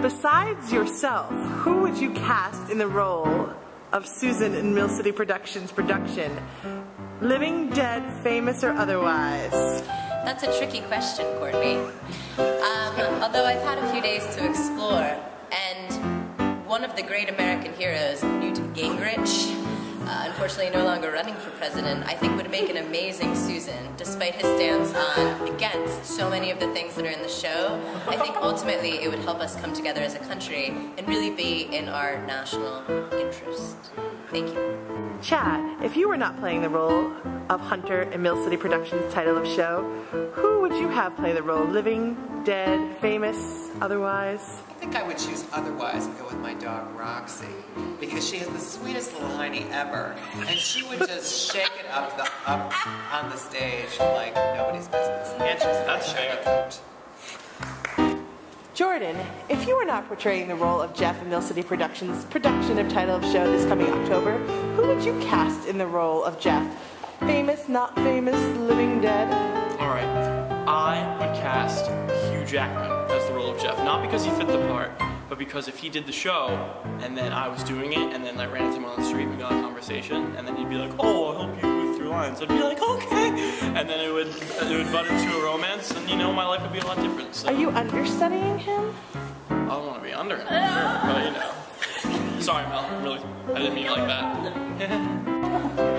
Besides yourself, who would you cast in the role of Susan in Mill City Productions production? Living, dead, famous, or otherwise? That's a tricky question, Courtney. Although I've had a few days to explore, and one of the great American heroes, Newt Gingrich, unfortunately no longer running for president, I think would make an amazing Susan, despite his stance on against so many of the things that are in the show. I think ultimately it would help us come together as a country and really be in our national interest. Thank you. Chad, if you were not playing the role of Hunter in Mill City Productions' title of show, who would you have play the role? Living, dead, famous, otherwise? I think I would choose otherwise and go with my dog Roxy, because she has the sweetest little hiney ever, and she would just shake it up on the stage like nobody's business. And she's a coach. Jordan, if you were not portraying the role of Jeff in Mill City Productions' production of title of show this coming October, who would you cast in the role of Jeff? Famous, not famous, living, dead? Alright, I would cast Hugh Jackman as the role of Jeff. Not because he fit the part, but because if he did the show, and then I was doing it, and then I ran into him on the street, we got a conversation, and then he'd be like, oh, I'll help you with your lines. I'd be like, okay! And then it would butt into a romance, and you know, my life would be a lot different. So. Are you understudying him? I don't want to be under him, sure, but you know. Sorry, Mel, really, I didn't mean it like that.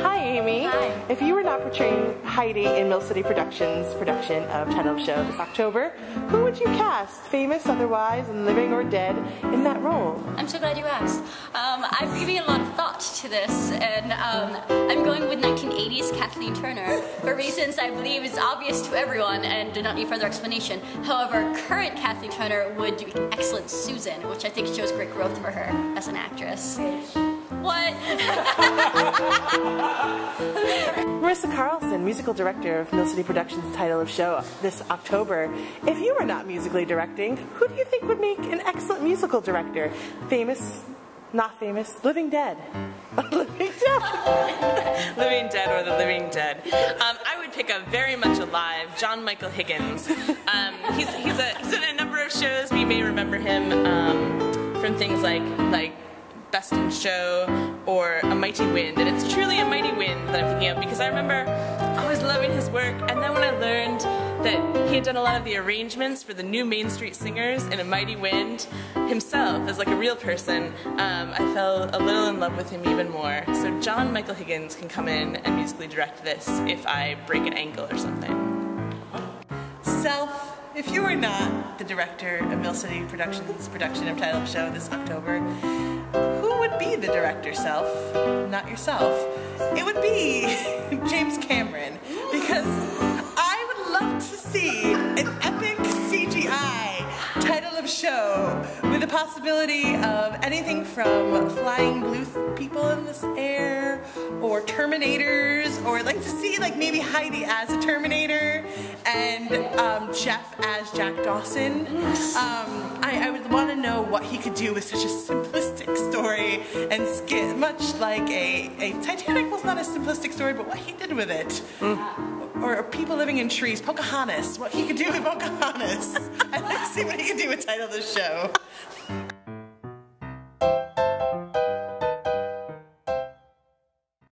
Hi, Amy. Hi. If you were not portraying Heidi in Mill City Productions' production of title of show this October, who would you cast, famous, otherwise, and living or dead, in that role? I'm so glad you asked. I've been giving a lot of thought to this, and I'm going with 1980s Kathleen Turner for reasons I believe is obvious to everyone and do not need further explanation. However, current Kathleen Turner would do excellent Susan, which I think shows great growth for her as an actress. What? Marissa Carlson, musical director of Mill City Productions' title of show this October. If you were not musically directing, who do you think would make an excellent musical director? Famous, not famous, living, dead? Living, dead. Living Dead or The Living Dead. I would pick a very much alive John Michael Higgins. He's in a number of shows. We may remember him from things like Best in Show or A Mighty Wind, and it's truly A Mighty Wind that I'm thinking of because I remember always loving his work, and then when I learned that he had done a lot of the arrangements for the new Main Street Singers in A Mighty Wind himself as like a real person, I fell a little in love with him even more. So John Michael Higgins can come in and musically direct this if I break an ankle or something. Self, if you were not the director of Mill City Productions' production of title of show this October, who would be the director, Self? Not yourself. It would be James Cameron, because I would love to see an epic CGI title of show with the possibility of anything from flying blue people in this air, or Terminators, or like to see like maybe Heidi as a Terminator and Jeff as Jack Dawson. I would want to know what he could do with such a simplistic story and skit, much like a Titanic was not a simplistic story, but what he did with it. Or People Living in Trees, Pocahontas, what he could do with Pocahontas. I'd like to see what he could do with title of the show.